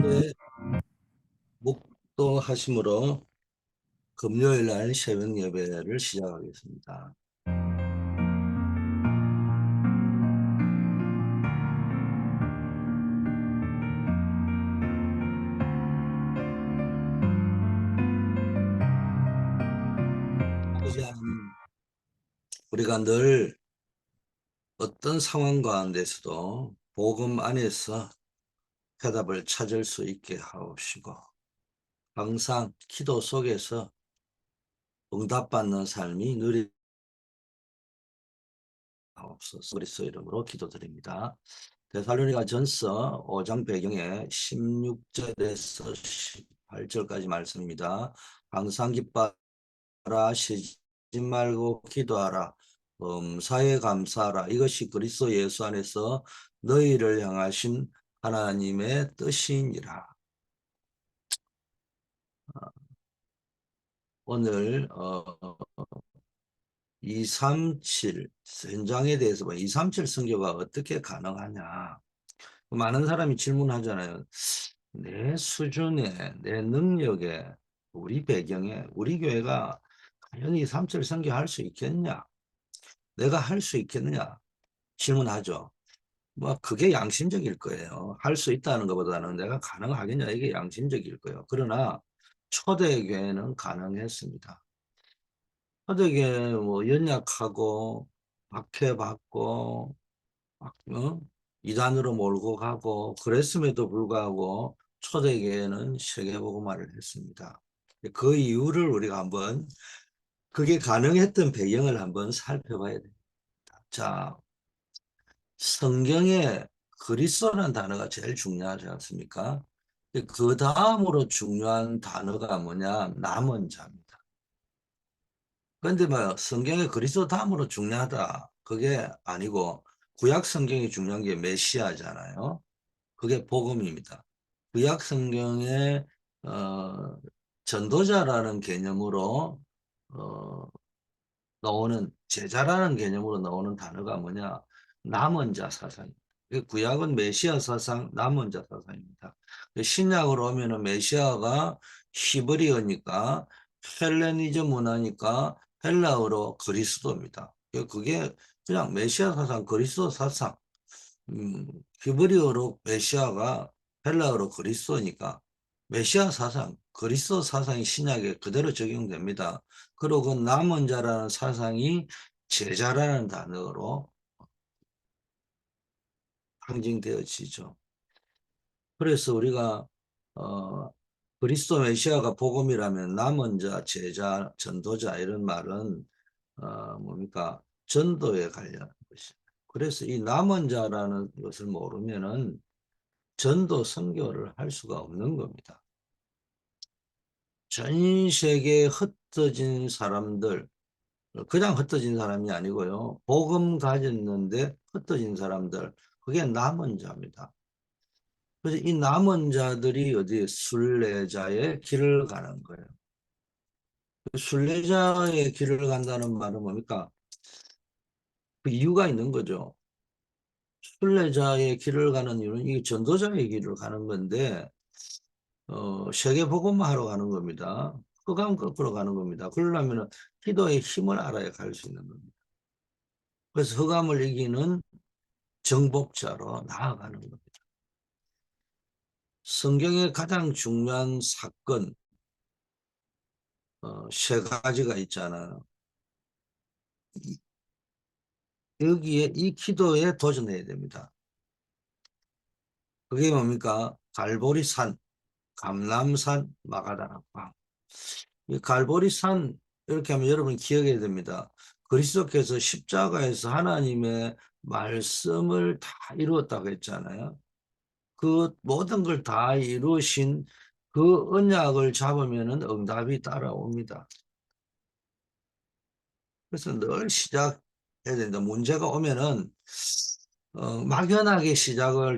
오늘 목도하심으로 금요일 날 새벽 예배를 시작하겠습니다. 아버지 하나님, 우리가 늘 어떤 상황 가운데서도 복음 안에서 해답을 찾을 수 있게 하옵시고, 항상 기도 속에서 응답받는 삶이 누리게 하옵소서. 그리스도 이름으로 기도드립니다. 데살로니가 전서 5장 배경에 16절에서 18절까지 말씀입니다. 항상 기뻐하라, 쉬지 말고 기도하라, 범사에 감사하라. 이것이 그리스도 예수 안에서 너희를 향하신 하나님의 뜻이니라. 오늘 237 현장에 대해서 237 선교가 어떻게 가능하냐. 많은 사람이 질문하잖아요. 내 수준에, 내 능력에, 우리 배경에, 우리 교회가 과연 237 선교할 수 있겠냐? 내가 할 수 있겠느냐? 질문하죠. 뭐 그게 양심적일 거예요. 할 수 있다는 것보다는 내가 가능하겠냐? 이게 양심적일 거예요. 그러나 초대교회는 가능했습니다. 초대교회 뭐 연약하고 박해받고 이단으로 몰고 가고 그랬음에도 불구하고 초대교회는 세계복음화를 했습니다. 그 이유를 우리가 한번 그게 가능했던 배경을 한번 살펴봐야 됩니다. 자, 성경에 그리스도라는 단어가 제일 중요하지 않습니까? 그 다음으로 중요한 단어가 뭐냐? 남은 자입니다. 그런데 뭐 성경에 그리스도 다음으로 중요하다. 그게 아니고 구약 성경이 중요한 게 메시아잖아요. 그게 복음입니다. 구약 성경에 어, 전도자라는 개념으로 어, 나오는 제자라는 개념으로 나오는 단어가 뭐냐? 남은 자 사상입니다. 구약은 메시아 사상, 남은 자 사상입니다. 신약으로 오면은 메시아가 히브리어니까 헬레니즘 문화니까 헬라어로 그리스도입니다. 그게 그냥 메시아 사상, 그리스도 사상. 음, 히브리어로 메시아가 헬라어로 그리스도니까 메시아 사상, 그리스도 사상이 신약에 그대로 적용됩니다. 그리고 그 남은 자라는 사상이 제자라는 단어로 상징되어지죠. 그래서 우리가 어, 그리스도 메시아가 복음이라면 남은 자, 제자, 전도자 이런 말은 뭡니까? 전도에 관련한 것입니다. 그래서 이 남은 자라는 것을 모르면은 전도 선교를 할 수가 없는 겁니다. 전 세계에 흩어진 사람들, 그냥 흩어진 사람이 아니고요. 복음 가졌는데 흩어진 사람들, 그게 남은 자입니다. 그래서 이 남은 자들이 어디 순례자의 길을 가는 거예요. 순례자의 길을 간다는 말은 뭡니까? 그 이유가 있는 거죠. 순례자의 길을 가는 이유는 이 전도자의 길을 가는 건데 세계 복음화하러 가는 겁니다. 흑암 거꾸로 가는 겁니다. 그러려면 기도의 힘을 알아야 갈 수 있는 겁니다. 그래서 흑암을 이기는 정복자로 나아가는 겁니다. 성경의 가장 중요한 사건 세 가지가 있잖아요. 여기에 이 기도에 도전해야 됩니다. 그게 뭡니까? 갈보리산, 감람산, 마가다락방. 이 갈보리산 이렇게 하면 여러분 기억해야 됩니다. 그리스도께서 십자가에서 하나님의 말씀을 다 이루었다고 했잖아요. 그 모든 걸 다 이루신 그 언약을 잡으면은 응답이 따라옵니다. 그래서 늘 시작해야 된다. 문제가 오면은 막연하게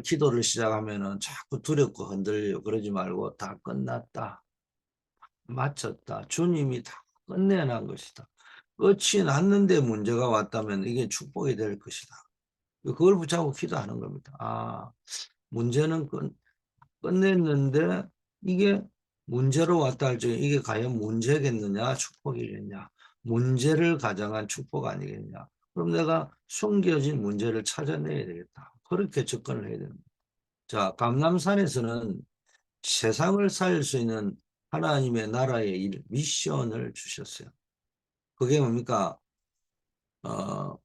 기도를 시작하면은 자꾸 두렵고 흔들려. 그러지 말고 다 끝났다. 마쳤다. 주님이 다 끝내난 것이다. 끝이 났는데 문제가 왔다면 이게 축복이 될 것이다. 그걸 붙잡고 기도하는 겁니다. 문제는 끝냈는데 이게 문제로 왔다 할 적에 이게 과연 문제겠느냐 축복이겠냐. 문제를 가정한 축복 아니겠냐. 그럼 내가 숨겨진 문제를 찾아내야 되겠다. 그렇게 접근을 해야 됩니다. 자, 감람산에서는 세상을 살릴 수 있는 하나님의 나라의 일, 미션을 주셨어요. 그게 뭡니까? 어,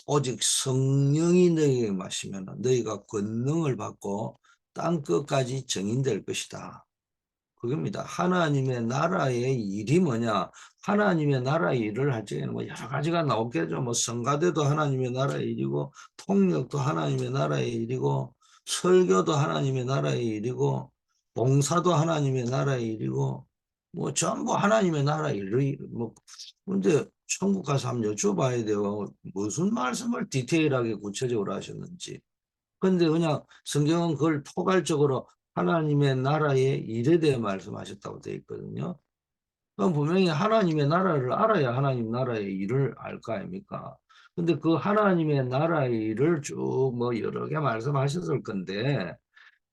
오직 성령이 너희에게 마시면 너희가 권능을 받고 땅 끝까지 증인될 것이다. 그겁니다. 하나님의 나라의 일이 뭐냐? 하나님의 나라의 일을 할 적에는 뭐 여러 가지가 나오겠죠. 뭐 성가대도 하나님의 나라의 일이고, 통역도 하나님의 나라의 일이고, 설교도 하나님의 나라의 일이고, 봉사도 하나님의 나라의 일이고, 뭐 전부 하나님의 나라의 일이 뭐 근데 천국 가서 한번 여쭤봐야 돼요. 무슨 말씀을 디테일하게 구체적으로 하셨는지. 근데 그냥 성경은 그걸 포괄적으로 하나님의 나라의 일에 대해 말씀하셨다고 되어 있거든요. 그럼 분명히 하나님의 나라를 알아야 하나님 나라의 일을 알 거 아닙니까? 근데 그 하나님의 나라의 일을 쭉 뭐 여러 개 말씀하셨을 건데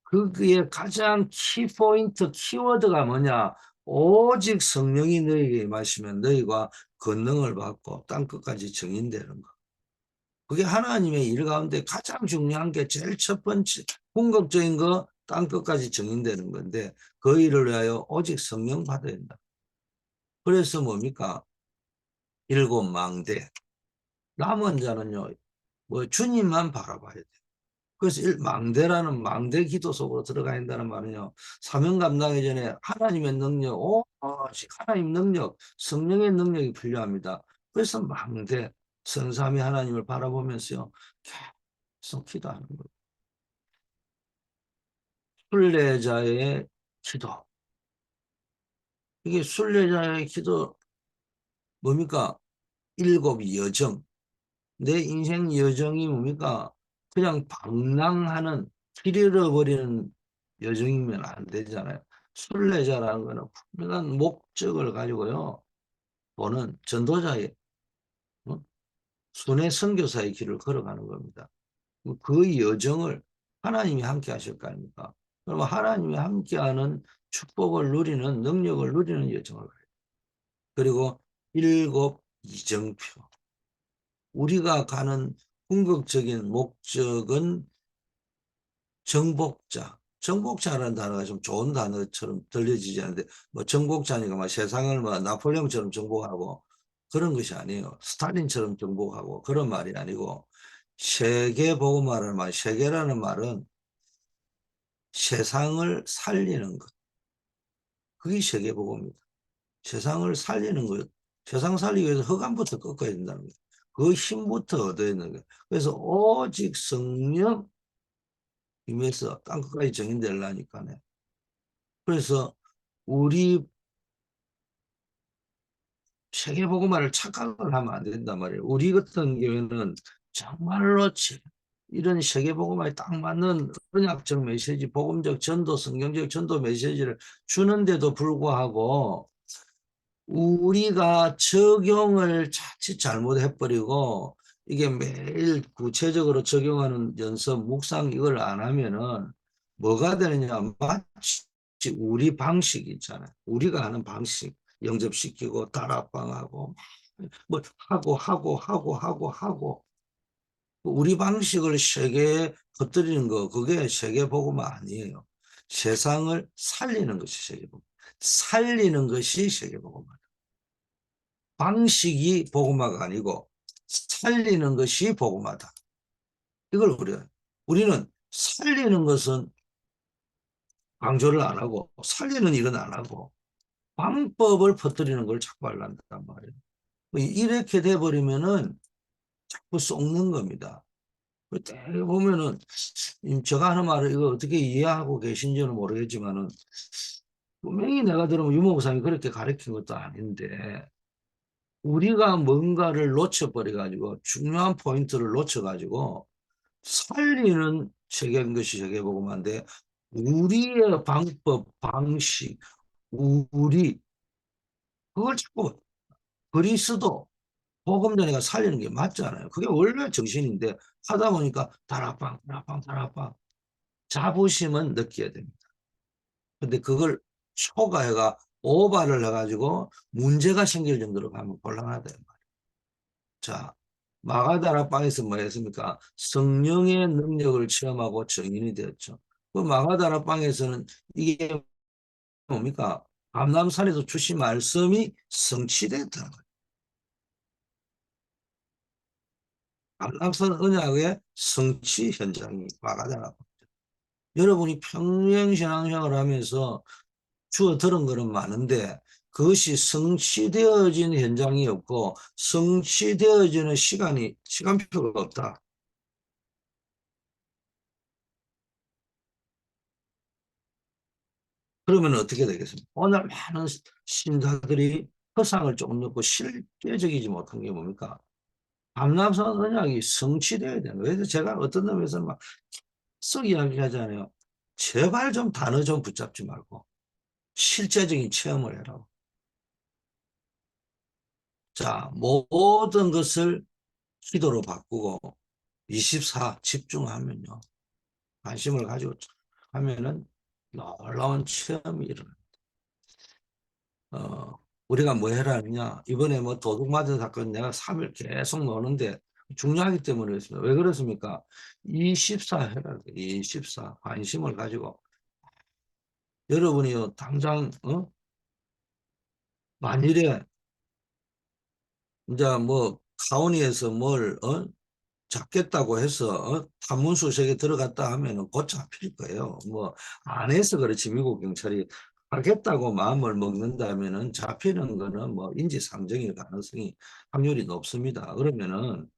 그게 가장 키포인트, 키워드가 뭐냐? 오직 성령이 너희에게 임하시면 너희가 권능을 받고 땅끝까지 증인되는 거. 그게 하나님의 일 가운데 가장 중요한 게 제일 첫 번째 궁극적인 거 땅끝까지 증인되는 건데 그 일을 위하여 오직 성령 받아야 된다. 그래서 뭡니까? 일곱 망대. 남은 자는요, 뭐 주님만 바라봐야 돼. 그래서 망대라는 망대 기도 속으로 들어가야 한다는 말은요. 사명 감당하기 전에 하나님의 능력, 오직 하나님 능력, 성령의 능력이 필요합니다. 그래서 망대, 성삼위 하나님을 바라보면서요. 계속 기도하는 거예요. 순례자의 기도. 이게 순례자의 기도 뭡니까? 일곱 여정. 내 인생 여정이 뭡니까? 그냥 방랑하는 길 잃어버리는 여정이면 안 되잖아요. 순례자라는 거는 분명한 목적을 가지고요. 보는 전도자의 순회 선교사의 길을 걸어가는 겁니다. 그 여정을 하나님이 함께 하실 거 아닙니까? 그러면 하나님이 함께하는 축복을 누리는 능력을 누리는 여정을 가요. 그리고 일곱 이정표. 우리가 가는 궁극적인 목적은 정복자. 정복자라는 단어가 좀 좋은 단어처럼 들려지지 않는데, 뭐 정복자니까 막 세상을 뭐 나폴레옹처럼 정복하고 그런 것이 아니에요. 스탈린처럼 정복하고 그런 말이 아니고, 세계 복음화라는 말, 세계라는 말은 세상을 살리는 것. 그게 세계 복음입니다. 세상을 살리는 것. 세상 살리기 위해서 흑암부터 꺾어야 된다는 거예요. 그 힘부터 얻어야 되는 거예요. 그래서 오직 성령 임해서 땅끝까지 정인되려니까요. 그래서 우리 세계복음화를 착각을 하면 안 된단 말이에요. 우리 같은 경우에는 정말로 이런 세계복음화에 딱 맞는 언약적 메시지, 복음적 전도, 성경적 전도 메시지를 주는데도 불구하고 우리가 적용을 자칫 잘못해버리고 이게 매일 구체적으로 적용하는 연습, 묵상 이걸 안 하면은 뭐가 되느냐. 마치 우리 방식 있잖아요. 우리가 하는 방식 영접시키고 다락방하고 뭐 하고 우리 방식을 세계에 퍼뜨리는 거 그게 세계복음화 아니에요. 세상을 살리는 것이 세계복음. 살리는 것이 세계복음화. 방식이 복음화가 아니고 살리는 것이 복음화다. 이걸 우리는 살리는 것은 강조를 안 하고 살리는 일은 안 하고 방법을 퍼뜨리는 걸 자꾸 하려단 말이에요. 이렇게 돼버리면은 자꾸 속는 겁니다. 되게 보면은 제가 하는 말을 이거 어떻게 이해하고 계신지는 모르겠지만은 분명히 내가 들으면 유목사님이 그렇게 가르친 것도 아닌데 우리가 뭔가를 놓쳐버려가지고 중요한 포인트를 놓쳐가지고 살리는 세계인 것이 세계복음화인데 우리의 방법, 방식, 우리 그걸 자꾸 그리스도 복음 전에가 살리는 게 맞잖아요. 그게 원래 정신인데 하다 보니까 다락방 자부심은 느껴야 됩니다. 근데 그걸 초과해가 오바를 해가지고 문제가 생길 정도로 가면 곤란하다. 자, 마가다락방에서 뭐 했습니까? 성령의 능력을 체험하고 증인이 되었죠. 그 마가다락방에서는 이게 뭡니까? 감람산에서 주신 말씀이 성취됐다는 거예요. 감람산 언약의 성취 현장이 마가다락. 여러분이 평생 신앙생활을 하면서 주어 들은 거는 많은데 그것이 성취되어진 현장이 없고 성취되어지는 시간표가 없다. 그러면 어떻게 되겠습니까? 오늘 많은 신자들이 허상을 조금 넣고 실제적이지 못한 게 뭡니까? 감람산 언약이 성취되어야 되는 거예요. 그래서 제가 어떤 놈에서 막 썩 이야기하잖아요. 제발 좀 단어 좀 붙잡지 말고 실제적인 체험을 해라. 자, 모든 것을 기도로 바꾸고 24 집중하면요. 관심을 가지고 하면은 놀라운 체험이 일어나. 어, 우리가 뭐 해라 하느냐. 이번에 뭐 도둑 맞은 사건 내가 3일 계속 노는데 중요하기 때문에 그렇습니다. 왜 그렇습니까? 24 해라. 24 관심을 가지고 여러분이요 당장 만일에 이제 뭐 카운티에서 뭘 잡겠다고 해서 탐문수색에 들어갔다 하면은 곧 잡힐 거예요. 뭐 안 해서 그렇지 미국 경찰이 하겠다고 마음을 먹는다면은 잡히는 거는 뭐 인지상정일 가능성이 확률이 높습니다. 그러면은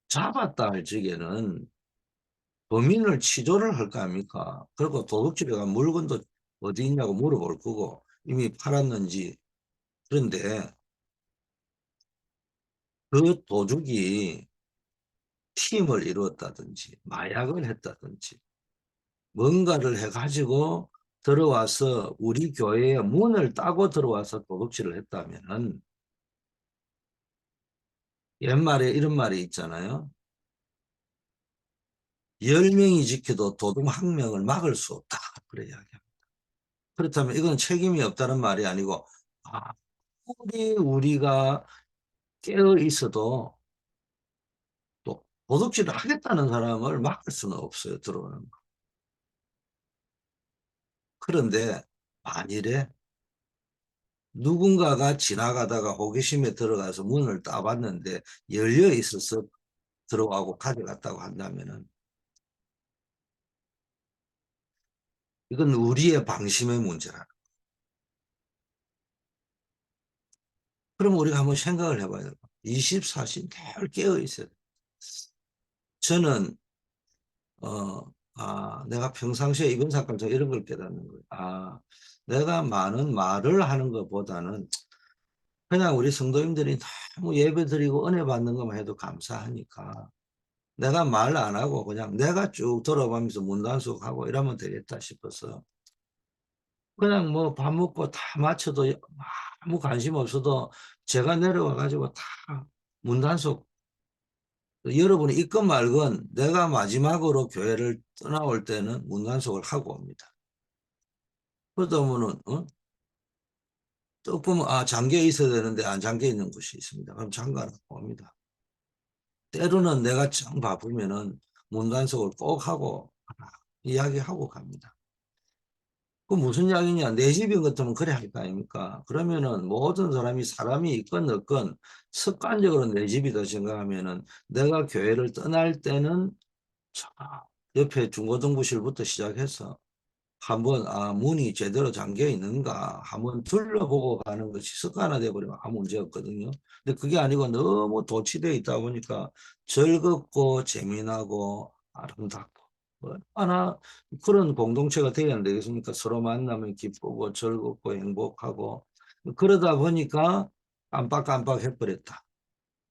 잡았다 할 적에는 범인을 치조를 할 거 아닙니까? 그리고 도둑집에 가 물건도 어디 있냐고 물어볼 거고 이미 팔았는지. 그런데 그 도둑이 팀을 이루었다든지 마약을 했다든지 뭔가를 해가지고 들어와서 우리 교회의 문을 따고 들어와서 도둑질을 했다면은 옛말에 이런 말이 있잖아요. 10명이 지켜도 도둑 1명을 막을 수 없다. 그래 이야기합니다. 그렇다면 이건 책임이 없다는 말이 아니고 아무리 우리가 깨어 있어도 또 도둑질을 하겠다는 사람을 막을 수는 없어요. 들어오는 거. 그런데 만일에 누군가가 지나가다가 호기심에 들어가서 문을 따봤는데 열려 있어서 들어가고 가져갔다고 한다면은 이건 우리의 방심의 문제라. 그럼 우리가 한번 생각을 해봐야 돼요. 24시 늘 깨어 있어요. 저는 내가 평상시에 이번 사건에서 이런 걸 깨닫는 거예요. 내가 많은 말을 하는 것보다는 그냥 우리 성도님들이 너무 예배 드리고 은혜 받는 것만 해도 감사하니까 내가 말 안 하고 그냥 내가 쭉 돌아가면서 문단속하고 이러면 되겠다 싶어서 그냥 뭐 밥 먹고 다 마쳐도 아무 관심 없어도 제가 내려와 가지고 다 문단속 여러분이 있건 말건 내가 마지막으로 교회를 떠나올 때는 문단속을 하고 옵니다. 그러다 보면은 또 보면 잠겨 있어야 되는데 안 잠겨 있는 곳이 있습니다. 그럼 잠가 놓고 옵니다. 때로는 내가 정 바쁘면은 문단속을 꼭 하고 이야기하고 갑니다. 그 무슨 이야기냐? 내 집인 같으면 그래 할 거 아닙니까? 그러면은 모든 사람이 있건 없건 습관적으로 내 집이다 생각하면은 내가 교회를 떠날 때는 자, 옆에 중고등부실부터 시작해서 한번 문이 제대로 잠겨 있는가 한번 둘러보고 가는 것이 습관화돼 버리면 아무 문제 없거든요. 근데 그게 아니고 너무 도취되어 있다 보니까 즐겁고 재미나고 아름답고 얼마나 그런 공동체가 되어야 안 되겠습니까? 서로 만나면 기쁘고 즐겁고 행복하고 그러다 보니까 깜빡깜빡 해버렸다.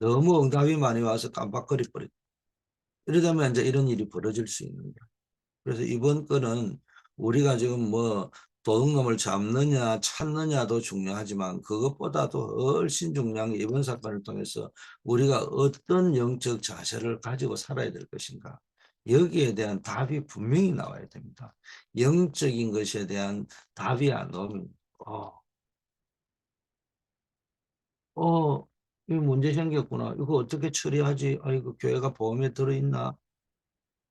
너무 응답이 많이 와서 깜빡거리 버렸다. 이러다면 이제 이런 일이 벌어질 수 있는 거예요. 그래서 이번 건은 우리가 지금 뭐 도둑놈을 잡느냐 찾느냐도 중요하지만 그것보다도 훨씬 중요한 게 이번 사건을 통해서 우리가 어떤 영적 자세를 가지고 살아야 될 것인가. 여기에 대한 답이 분명히 나와야 됩니다. 영적인 것에 대한 답이 안 나오면 어, 이 문제 생겼구나. 이거 어떻게 처리하지? 이거 교회가 보험에 들어있나?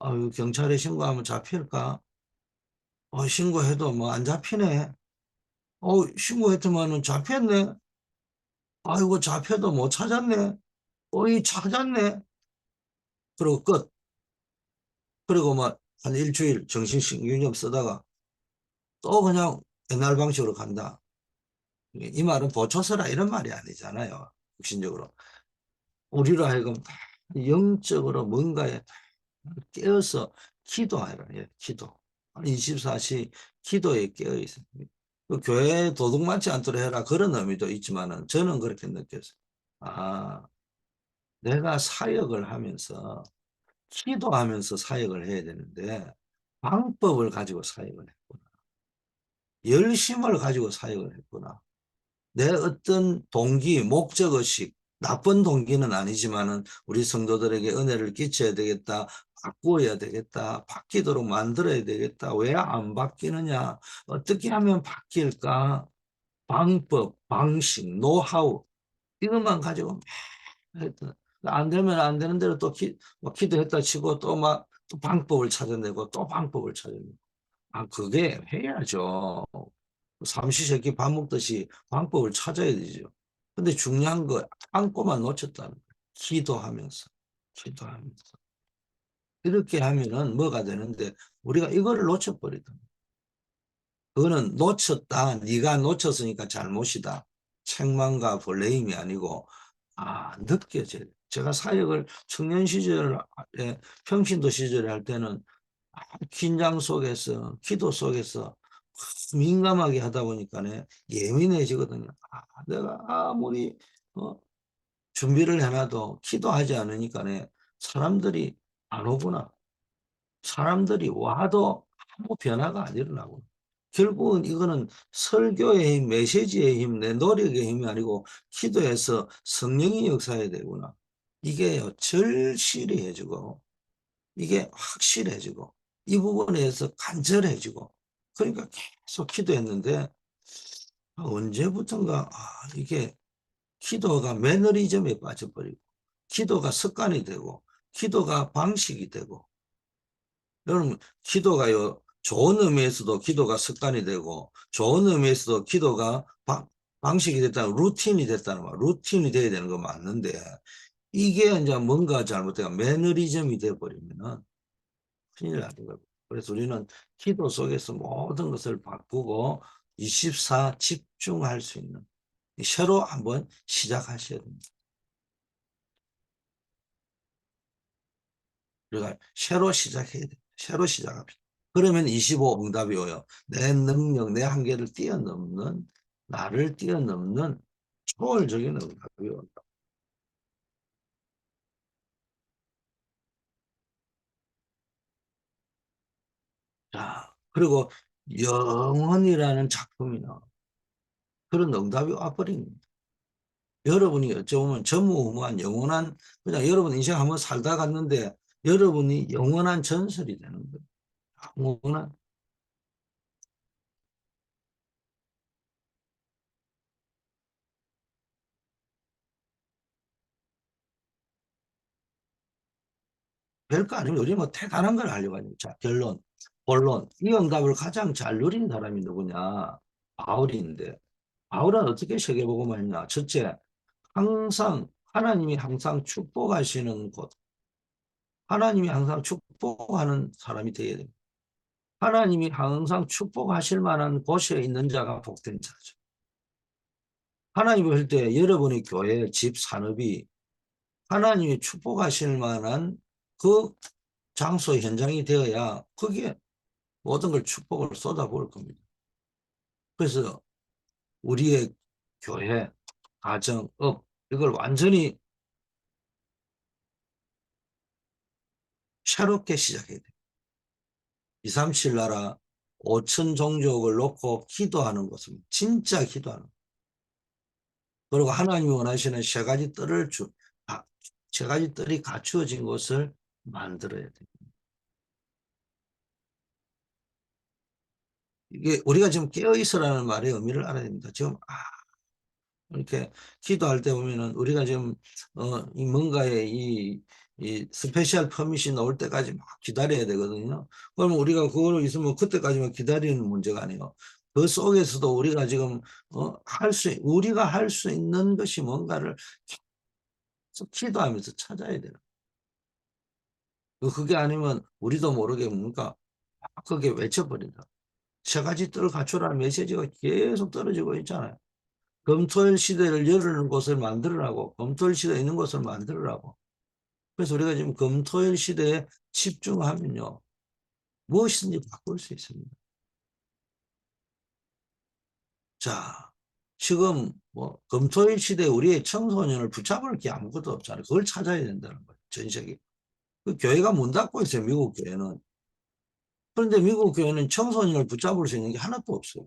이거 경찰에 신고하면 잡힐까? 신고해도 뭐 안 잡히네. 신고했더만은 잡혔네. 아이고, 잡혀도 못 찾았네. 이 찾았네. 그리고 끝. 그리고 막 한 일주일 정신신경염 쓰다가 또 그냥 옛날 방식으로 간다. 이 말은 보초서라 이런 말이 아니잖아요. 육신적으로. 우리로 하여금 다 영적으로 뭔가에 깨어서 기도하라. 예, 기도. 24시 기도에 깨어 있어요. 그 교회 도둑 맞지 않도록 해라. 그런 의미도 있지만은 저는 그렇게 느꼈어요. 아, 내가 사역을 하면서 기도하면서 사역을 해야 되는데 방법을 가지고 사역을 했구나. 열심을 가지고 사역을 했구나. 내 어떤 동기, 목적의식, 나쁜 동기는 아니지만은 우리 성도들에게 은혜를 끼쳐야 되겠다. 바꾸어야 되겠다. 바뀌도록 만들어야 되겠다. 왜 안 바뀌느냐? 어떻게 하면 바뀔까? 방법, 방식, 노하우 이것만 가지고 했던. 안 되면 안 되는 대로 또 뭐 기도했다 치고 또 막 또 방법을 찾아내고 또 방법을 찾아내고. 그게 해야죠. 삼시세끼 밥 먹듯이 방법을 찾아야 되죠. 근데 중요한 거 안고만 놓쳤다는 거예요. 기도하면서, 기도하면서. 이렇게 하면은 뭐가 되는데 우리가 이거를 놓쳐버리다. 그거는 놓쳤다. 네가 놓쳤으니까 잘못이다. 책망과 블레임이 아니고 느껴져요. 제가 사역을 청년 시절에 평신도 시절에 할 때는 긴장 속에서 기도 속에서 민감하게 하다 보니까 예민해지거든요. 내가 아무리 어, 준비를 해놔도 기도하지 않으니까 사람들이 안 오구나. 사람들이 와도 아무 변화가 안 일어나고. 결국은 이거는 설교의 힘, 메시지의 힘, 내 노력의 힘이 아니고 기도해서 성령이 역사해야 되구나. 이게요, 절실해지고 이게 확실해지고 이 부분에서 간절해지고 그러니까 계속 기도했는데 언제부턴가 이게 기도가 매너리즘에 빠져버리고 기도가 습관이 되고 기도가 방식이 되고 여러분 기도가요 좋은 의미에서도 기도가 습관이 되고 좋은 의미에서도 기도가 방식이 됐다는 루틴이 됐다는 말 루틴이 돼야 되는 거 맞는데 이게 이제 뭔가 잘못되고 매너리즘이 돼버리면은 큰일 나는 거예요. 그래서 우리는 기도 속에서 모든 것을 바꾸고 24 집중할 수 있는 새로 한번 시작하셔야 됩니다. 우리가 새로 시작해야 돼요. 새로 시작합시다. 그러면 25 응답이 오요. 내 능력, 내 한계를 뛰어넘는 나를 뛰어넘는 초월적인 응답이 온다. 자, 그리고 영혼이라는 작품이 나와. 그런 응답이 와버린 겁니다. 여러분이 어쩌면 전무후무한 영원한 그냥 여러분 인생 한번 살다 갔는데 여러분이 영원한 전설이 되는 거예요. 영원한 별거 아니면 우리 뭐 대단한 걸 하려고 하죠. 자, 결론, 본론. 이 응답을 가장 잘 누린 사람이 누구냐? 바울인데 바울은 어떻게 세계복음을 했냐? 첫째, 항상 하나님이 항상 축복하시는 곳, 하나님이 항상 축복하는 사람이 되어야 됩니다. 하나님이 항상 축복하실 만한 곳에 있는 자가 복된 자죠. 하나님이 볼 때 여러분의 교회, 집, 산업이 하나님이 축복하실 만한 그 장소, 현장이 되어야 거기에 모든 걸 축복을 쏟아부을 겁니다. 그래서 우리의 교회, 가정, 업, 이걸 완전히 새롭게 시작해야 돼요. 237 나라 5천 종족을 놓고 기도하는 것은 진짜 기도하는 것. 그리고 하나님이 원하시는 세 가지 뜰이 갖추어진 것을 만들어야 돼요. 이게 우리가 지금 깨어 있으라는 말의 의미를 알아야 됩니다. 지금 이렇게 기도할 때 보면은 우리가 지금 이 뭔가에 이 스페셜 퍼밋이 나올 때까지 막 기다려야 되거든요. 그러면 우리가 그걸 있으면 그때까지만 기다리는 문제가 아니에요. 그 속에서도 우리가 지금 우리가 할 수 있는 것이 뭔가를 계속 기도하면서 찾아야 돼요. 그게 아니면 우리도 모르게 뭔가 막 그게 외쳐버린다. 세 가지 뜰 갖추라는 메시지가 계속 떨어지고 있잖아요. 검토일 시대를 열는 곳을 만들으라고, 검토일 시대에 있는 곳을 만들으라고. 그래서 우리가 지금 검토일 시대에 집중하면요, 무엇이든지 바꿀 수 있습니다. 자, 지금 뭐 검토일 시대에 우리의 청소년을 붙잡을 게 아무것도 없잖아요. 그걸 찾아야 된다는 거예요. 전 세계. 그 교회가 문 닫고 있어요. 미국 교회는. 그런데 미국 교회는 청소년을 붙잡을 수 있는 게 하나도 없어요.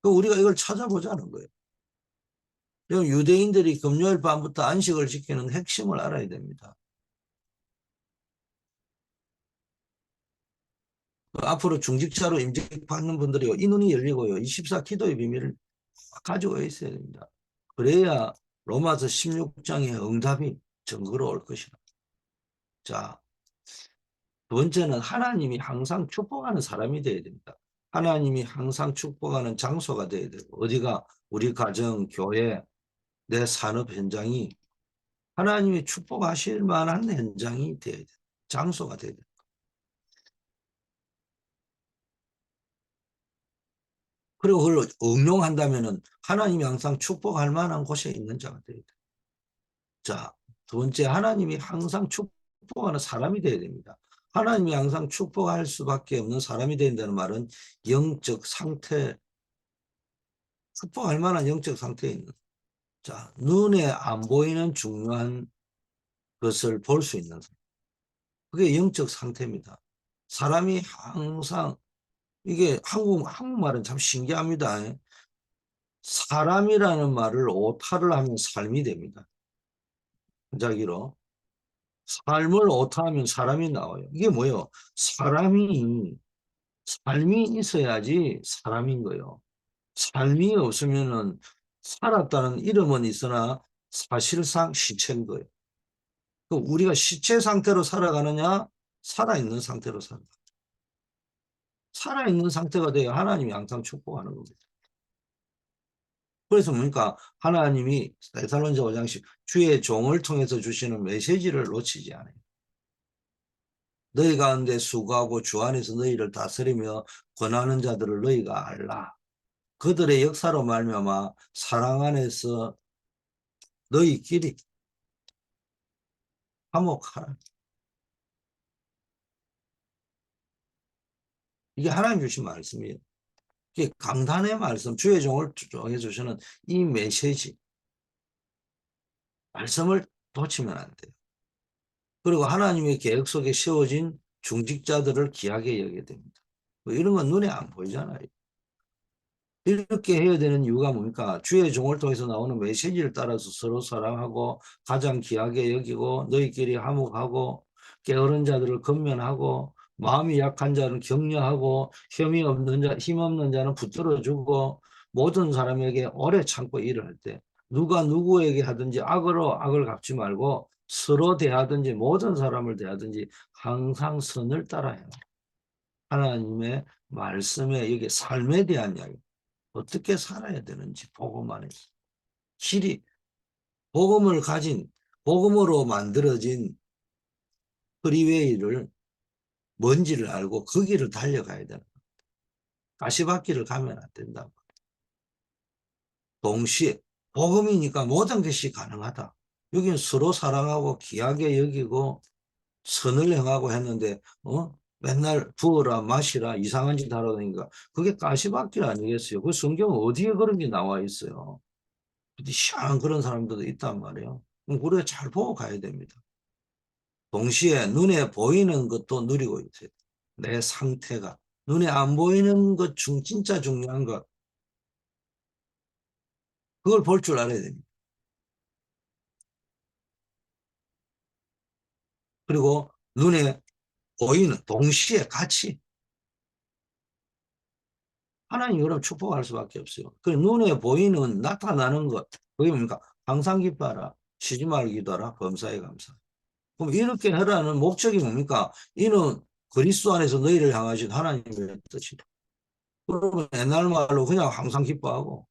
그 우리가 이걸 찾아보자는 거예요. 유대인들이 금요일 밤부터 안식을 지키는 핵심을 알아야 됩니다. 앞으로 중직자로 임직받는 분들이 이 눈이 열리고요. 24 기도의 비밀을 가지고 있어야 됩니다. 그래야 로마서 16장의 응답이 증거로 올 것이다. 자, 두 번째는 하나님이 항상 축복하는 사람이 되어야 됩니다. 하나님이 항상 축복하는 장소가 되어야 되고, 어디가 우리 가정, 교회, 내 산업 현장이 하나님이 축복하실 만한 현장이 되어야 돼. 장소가 되어야 돼. 그리고 그걸 응용한다면은 하나님이 항상 축복할 만한 곳에 있는 자가 되어야 돼. 자, 두 번째, 하나님이 항상 축복하는 사람이 되어야 됩니다. 하나님이 항상 축복할 수밖에 없는 사람이 된다는 말은 영적 상태, 축복할 만한 영적 상태에 있는. 자, 눈에 안 보이는 중요한 것을 볼 수 있는 사람. 그게 영적 상태입니다. 사람이 항상, 이게 한국말은 참 신기합니다. 사람이라는 말을 오타를 하면 삶이 됩니다. 자기로. 삶을 오타하면 사람이 나와요. 이게 뭐예요? 삶이 있어야지 사람인 거예요. 삶이 없으면은 살았다는 이름은 있으나 사실상 시체인 거예요. 우리가 시체 상태로 살아가느냐, 살아있는 상태로 살아가. 살아있는 상태가 돼야 하나님이 항상 축복하는 겁니다. 그래서 뭡니까? 하나님이 데살로니가 5장씩 주의 종을 통해서 주시는 메시지를 놓치지 않아요. 너희 가운데 수고하고 주 안에서 너희를 다스리며 권하는 자들을 너희가 알라. 그들의 역사로 말미암아 사랑 안에서 너희끼리 화목하라. 이게 하나님 주신 말씀이에요. 이게 강단의 말씀, 주의 종을 통해 주시는 이 메시지, 말씀을 놓치면 안 돼요. 그리고 하나님의 계획 속에 세워진 중직자들을 귀하게 여겨야 됩니다. 뭐 이런 건 눈에 안 보이잖아요. 이렇게 해야 되는 이유가 뭡니까? 주의 종을 통해서 나오는 메시지를 따라서 서로 사랑하고 가장 귀하게 여기고 너희끼리 화목하고 게으른 자들을 건면하고 마음이 약한 자는 격려하고 힘 없는 자는 붙들어주고 모든 사람에게 오래 참고 일을 할 때 누가 누구에게 하든지 악으로 악을 갚지 말고 서로 대하든지 모든 사람을 대하든지 항상 선을 따라요. 하나님의 말씀에 이게 삶에 대한 이야기. 어떻게 살아야 되는지 복음 안에서 길이 복음을 가진 복음으로 만들어진 프리웨이를 뭔지를 알고 그 길을 달려가야 되는 거예요. 가시밭길을 가면 안 된다. 동시에 복음이니까 모든 것이 가능하다. 여기는 서로 사랑하고 귀하게 여기고 선을 행하고 했는데 맨날 부어라 마시라 이상한 짓 하러 다니까 그게 가시밭길 아니겠어요? 그 성경 어디에 그런 게 나와 있어요? 희한한 그런 사람들도 있단 말이에요. 그럼 우리가 잘 보고 가야 됩니다. 동시에 눈에 보이는 것도 누리고 있어요. 내 상태가. 눈에 안 보이는 것 중 진짜 중요한 것. 그걸 볼 줄 알아야 됩니다. 그리고 눈에 보이는 동시에 같이 하나님 그럼 축복할 수밖에 없어요. 그 눈에 보이는 나타나는 것, 그게 뭡니까? 항상 기뻐하라, 쉬지 말고 기도하라, 범사에 감사. 그럼 이렇게 하라는 목적이 뭡니까? 이는 그리스도 안에서 너희를 향하신 하나님의 뜻이다. 그러면 옛날 말로 그냥 항상 기뻐하고,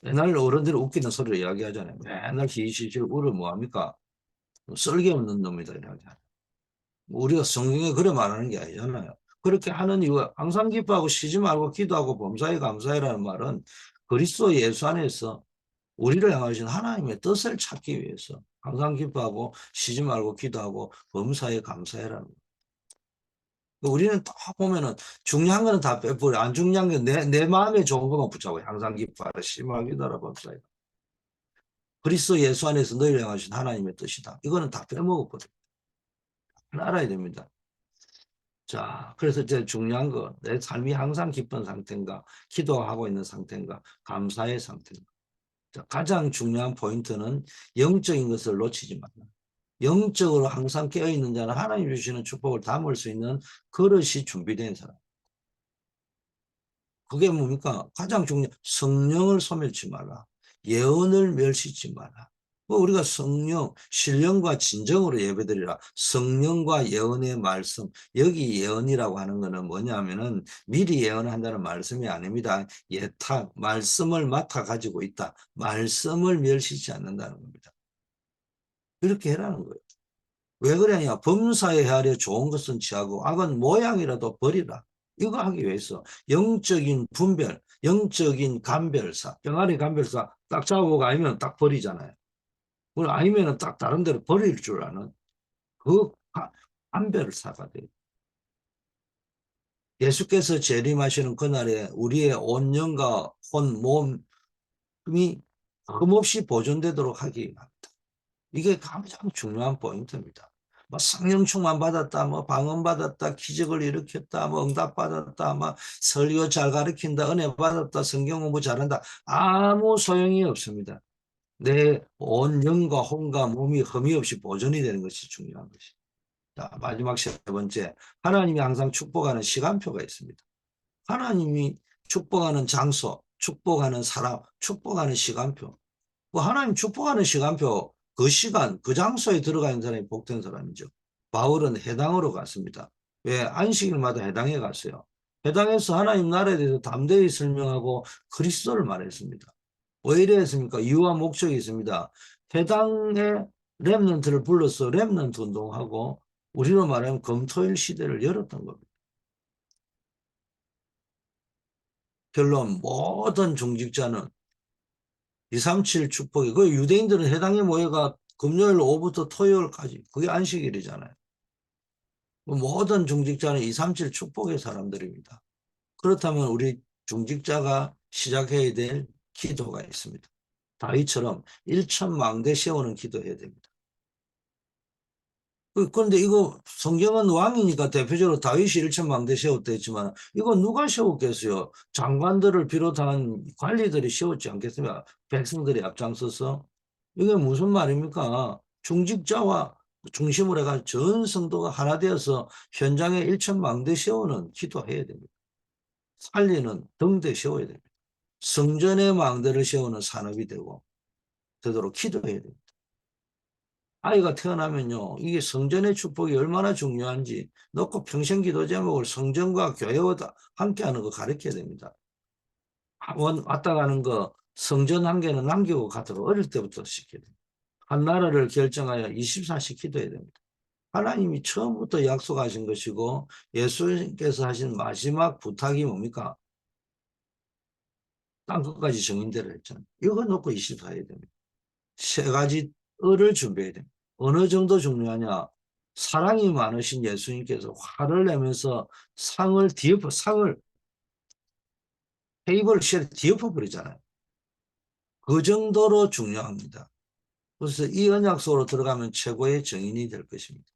옛날 어른들이 웃기는 소리를 이야기하잖아요. 맨날 히히히히 울어 뭐합니까? 쓸개 없는 놈이다 이렇게. 우리가 성경에 그래 말하는 게 아니잖아요. 그렇게 하는 이유가 항상 기뻐하고 쉬지 말고 기도하고 범사에 감사해라는 말은 그리스도 예수 안에서 우리를 향하신 하나님의 뜻을 찾기 위해서 항상 기뻐하고 쉬지 말고 기도하고 범사에 감사해라는 거예요. 우리는 딱 보면은 중요한 거는 다 빼버려. 안 중요한 게 내 마음에 좋은 것만 붙잡고 항상 기뻐하라 쉬지 말고 기도하라 범사에. 그리스도 예수 안에서 너희를 향하신 하나님의 뜻이다. 이거는 다 빼먹어버려. 알아야 됩니다. 자, 그래서 제일 중요한 거, 내 삶이 항상 기쁜 상태인가, 기도하고 있는 상태인가, 감사의 상태인가. 자, 가장 중요한 포인트는 영적인 것을 놓치지 말라. 영적으로 항상 깨어있는 자는 하나님 주시는 축복을 담을 수 있는 그릇이 준비된 사람. 그게 뭡니까? 가장 중요한 성령을 소멸치 마라. 예언을 멸시치 마라. 우리가 성령, 신령과 진정으로 예배드리라. 성령과 예언의 말씀. 여기 예언이라고 하는 것은 뭐냐면은 미리 예언한다는 말씀이 아닙니다. 예탁, 말씀을 맡아 가지고 있다. 말씀을 멸시치 않는다는 겁니다. 이렇게 해라는 거예요. 왜 그러냐? 범사에 헤아려 좋은 것은 취하고 악은 모양이라도 버리라. 이거 하기 위해서 영적인 분별, 영적인 감별사, 병아리 감별사 딱 잡아보고 아니면 딱 버리잖아요. 아니면 딱 다른 데로 버릴 줄 아는 그 감별사가 돼요. 예수께서 재림하시는 그날에 우리의 온 영과 온 몸이 흠없이 보존되도록 하기 합니다. 이게 가장 중요한 포인트입니다. 뭐 성령 충만 받았다, 뭐 방언 받았다, 기적을 일으켰다, 뭐 응답 받았다, 뭐 설교 잘 가르친다, 은혜 받았다, 성경 공부 잘한다. 아무 소용이 없습니다. 내 온 영과 혼과 몸이 흠이 없이 보존이 되는 것이 중요한 것이. 자, 마지막 세 번째. 하나님이 항상 축복하는 시간표가 있습니다. 하나님이 축복하는 장소, 축복하는 사람, 축복하는 시간표. 그 하나님 축복하는 시간표, 그 시간, 그 장소에 들어가 있는 사람이 복된 사람이죠. 바울은 해당으로 갔습니다. 왜? 안식일마다 해당에 갔어요. 해당에서 하나님 나라에 대해서 담대히 설명하고 그리스도를 말했습니다. 왜 이래 했습니까? 이유와 목적이 있습니다. 해당의 렘넌트를 불러서 렘넌트 운동하고 우리로 말하면 금토일 시대를 열었던 겁니다. 결론 모든 중직자는 237 축복이 그 유대인들은 해당의 모여가 금요일 오후부터 토요일까지 그게 안식일이잖아요. 모든 중직자는 237 축복의 사람들입니다. 그렇다면 우리 중직자가 시작해야 될 기도가 있습니다. 다윗처럼 1천망대 세우는 기도해야 됩니다. 그런데 이거 성경은 왕이니까 대표적으로 다윗이 1천망대 세웠다 했지만 이거 누가 세웠겠어요? 장관들을 비롯한 관리들이 세웠지 않겠습니까? 백성들이 앞장서서. 이게 무슨 말입니까? 중직자와 중심으로 해가 전 성도가 하나 되어서 현장에 1천망대 세우는 기도해야 됩니다. 살리는 등대 세워야 됩니다. 성전의 망대를 세우는 산업이 되고 되도록 기도해야 됩니다. 아이가 태어나면요, 이게 성전의 축복이 얼마나 중요한지 놓고 평생 기도 제목을 성전과 교회와 함께하는 거 가르쳐야 됩니다. 왔다 가는 거 성전 한 개는 남기고 가도록 어릴 때부터 시켜야 됩니다. 한 나라를 결정하여 24시 기도해야 됩니다. 하나님이 처음부터 약속하신 것이고 예수님께서 하신 마지막 부탁이 뭡니까? 땅 끝까지 정인대로 했잖아요. 이거 놓고 24 해야 됩니다. 세 가지 을을 준비해야 됩니다. 어느 정도 중요하냐? 사랑이 많으신 예수님께서 화를 내면서 상을 테이블 쉘 뒤엎어 버리잖아요. 그 정도로 중요합니다. 그래서 이 언약 속으로 들어가면 최고의 정인이 될 것입니다.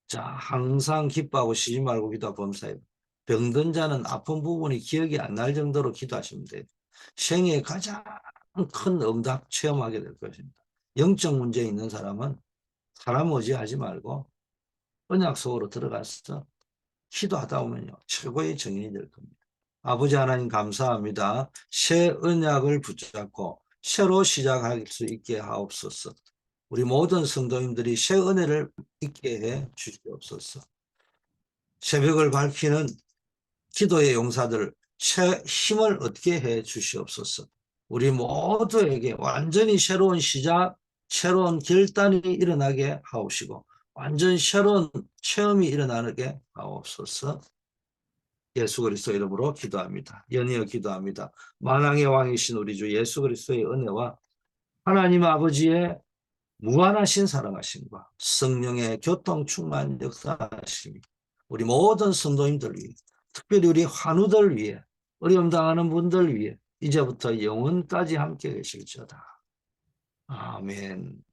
자, 항상 기뻐하고 쉬지 말고 기도하고 범사에 병든 자는 아픈 부분이 기억이 안 날 정도로 기도하시면 돼요. 생애 가장 큰 응답 체험하게 될 것입니다. 영적 문제 있는 사람은 사람 의지하지 말고 언약 속으로 들어가서 기도하다 보면요 최고의 정인이 될 겁니다. 아버지 하나님 감사합니다. 새 언약을 붙잡고 새로 시작할 수 있게 하옵소서. 우리 모든 성도님들이 새 은혜를 있게 해 주시옵소서. 새벽을 밝히는 기도의 용사들 새 힘을 얻게 해 주시옵소서. 우리 모두에게 완전히 새로운 시작, 새로운 결단이 일어나게 하옵시고 완전 새로운 체험이 일어나게 하옵소서. 예수 그리스도 이름으로 기도합니다. 연이어 기도합니다. 만왕의 왕이신 우리 주 예수 그리스도의 은혜와 하나님 아버지의 무한하신 사랑하심과 성령의 교통 충만 역사하심이 우리 모든 성도님들 위해 특별히 우리 환우들 위해 어려움 당하는 분들 위해 이제부터 영원까지 함께 계실지어다. 아멘.